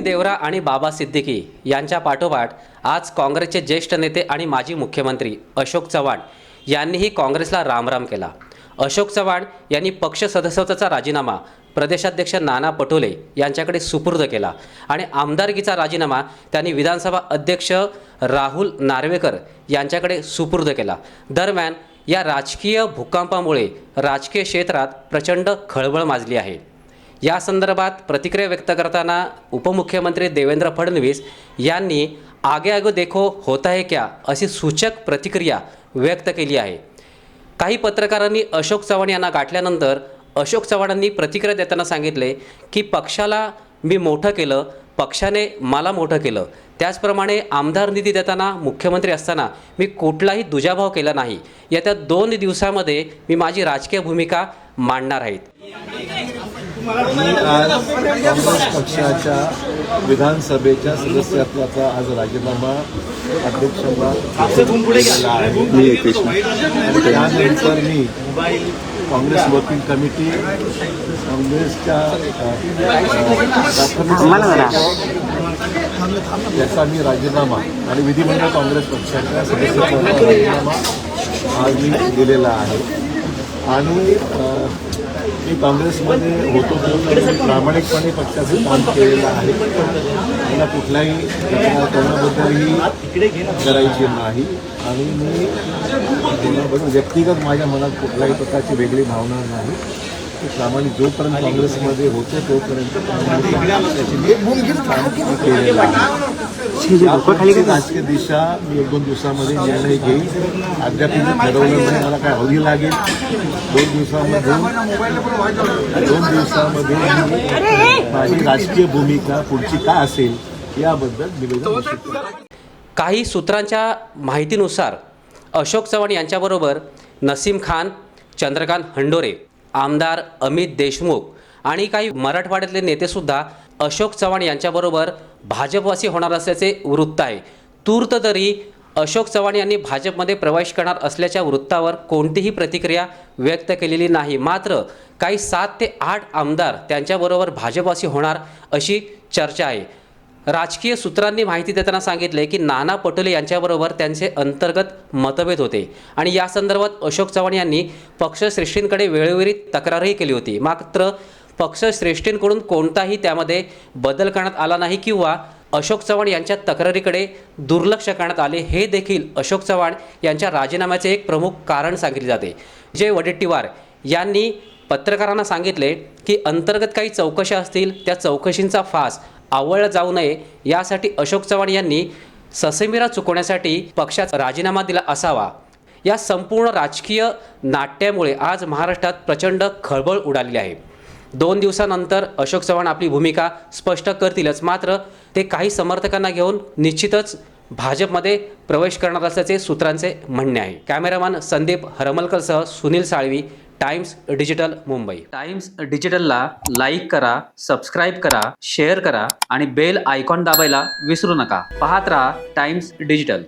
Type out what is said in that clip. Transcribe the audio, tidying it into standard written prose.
देवरा आणि बाबा सिद्दीकी यांच्या पाठोपाठ आज काँग्रेसचे ज्येष्ठ नेते आणि माजी मुख्यमंत्री अशोक चव्हाण यांनीही काँग्रेसला रामराम केला। अशोक चव्हाण यांनी पक्ष सदस्यत्वाचा राजीनामा प्रदेशाध्यक्ष नाना पटोले यांच्याकडे सुपूर्द केला आणि आमदारकीचा राजीनामा त्यांनी विधानसभा अध्यक्ष राहुल नार्वेकर यांच्याकडे सुपूर्द केला। दरम्यान या राजकीय भूकंपामुळे राजकीय क्षेत्रात प्रचंड खळबळ माजली आहे। या संदर्भात प्रतिक्रिया व्यक्त करताना उपमुख्यमंत्री देवेंद्र फडणवीस यांनी आगे आगे देखो होता है क्या अशी सूचक प्रतिक्रिया व्यक्त केली आहे। काही पत्रकारांनी अशोक चव्हाण यांना गाठल्यानंतर अशोक चव्हाणांनी प्रतिक्रिया देताना सांगितले की पक्षाला मी मोठं केलं, पक्षाने मला मोठं केलं। त्याचप्रमाणे आमदार निधी देताना मुख्यमंत्री असताना मी कुठलाही दुजाभाव केला नाही। येत्या 2 दिवसांमध्ये मी माझी राजकीय भूमिका मांडणार आहे। मी आज काँग्रेस पक्षाच्या विधानसभेच्या सदस्यत्वाचा आज राजीनामा अध्यक्षांना दिलेला आहे। त्यानंतर मी काँग्रेस वर्किंग कमिटी, काँग्रेसच्या याचा मी राजीनामा आणि विधिमंडळ काँग्रेस पक्षाच्या सदस्यत्वाचा राजीनामा आज मी दिलेला आहे। आणि मी काँग्रेसमध्ये होतो तेव्हा प्रामाणिकपणे पक्षाचं काम केलेलं आहे। मला कुठलाही कोणाबद्दलही करायची नाही आणि मी कोणाबद्दल व्यक्तिगत माझ्या मनात कुठल्याही प्रकारची वेगळी भावना नाही। प्रामाणिक जोपर्यंत काँग्रेसमध्ये होते तोपर्यंत राजकीय दिशा मी 1-2 दिवसामध्ये निर्णय घेईल। अद्याप मी ठरवलं नाही मला काय हवी लागेल। 2 दिवसामध्ये माझी राजकीय भूमिका पुढची काय असेल याबद्दल निवेदन करतो। काही सूत्रांच्या माहितीनुसार अशोक चव्हाण यांच्याबरोबर नसीम खान, चंद्रकांत हंडोरे, आमदार अमित देशमुख आणि काही मराठवाड्यातले नेतेसुद्धा अशोक चव्हाण यांच्याबरोबर भाजपवासी होणार असल्याचे वृत्त आहे। तूर्त तरी अशोक चव्हाण यांनी भाजपमध्ये प्रवेश करणार असल्याच्या वृत्तावर कोणतीही प्रतिक्रिया व्यक्त केलेली नाही। मात्र काही 7 ते 8 आमदार त्यांच्याबरोबर भाजपवासी होणार अशी चर्चा आहे। राजकीय सूत्रांनी माहिती देताना सांगितले की नाना पटोले यांच्याबरोबर त्यांचे अंतर्गत मतभेद होते आणि या संदर्भात अशोक चव्हाण यांनी पक्षश्रेष्ठींकडे वेळोवेळी तक्रारही केली होती। मात्र पक्षश्रेष्ठींकडून कोणताही त्यामध्ये बदल करण्यात आला नाही किंवा अशोक चव्हाण यांच्या तक्रारीकडे दुर्लक्ष करण्यात आले। हे देखील अशोक चव्हाण यांच्या राजीनाम्याचे एक प्रमुख कारण सांगितले जाते। जय वडेट्टीवार यांनी पत्रकारांना सांगितले की अंतर्गत काही चौकशा असतील त्या चौकशींचा फास आवळला जाऊ नये यासाठी अशोक चव्हाण यांनी ससेमिरा चुकवण्यासाठी पक्षाचा राजीनामा दिला असावा। या संपूर्ण राजकीय नाट्यामुळे आज महाराष्ट्रात प्रचंड खळबळ उडालेली आहे। 2 दिवसानंतर अशोक चव्हाण आपली भूमिका स्पष्ट करतीलच, मात्र ते काही समर्थकांना घेऊन निश्चितच भाजपमध्ये प्रवेश करणार असल्याचे सूत्रांचे म्हणणे आहे। कॅमेरामॅन संदीप हरमलकरसह Sunil Salvi, Times Digital Mumbai. Times डिजिटलला लाईक करा, सबस्क्राईब करा, शेअर करा आणि बेल आयकॉन दाबायला विसरू नका। पाहत रहा टाइम्स डिजिटल।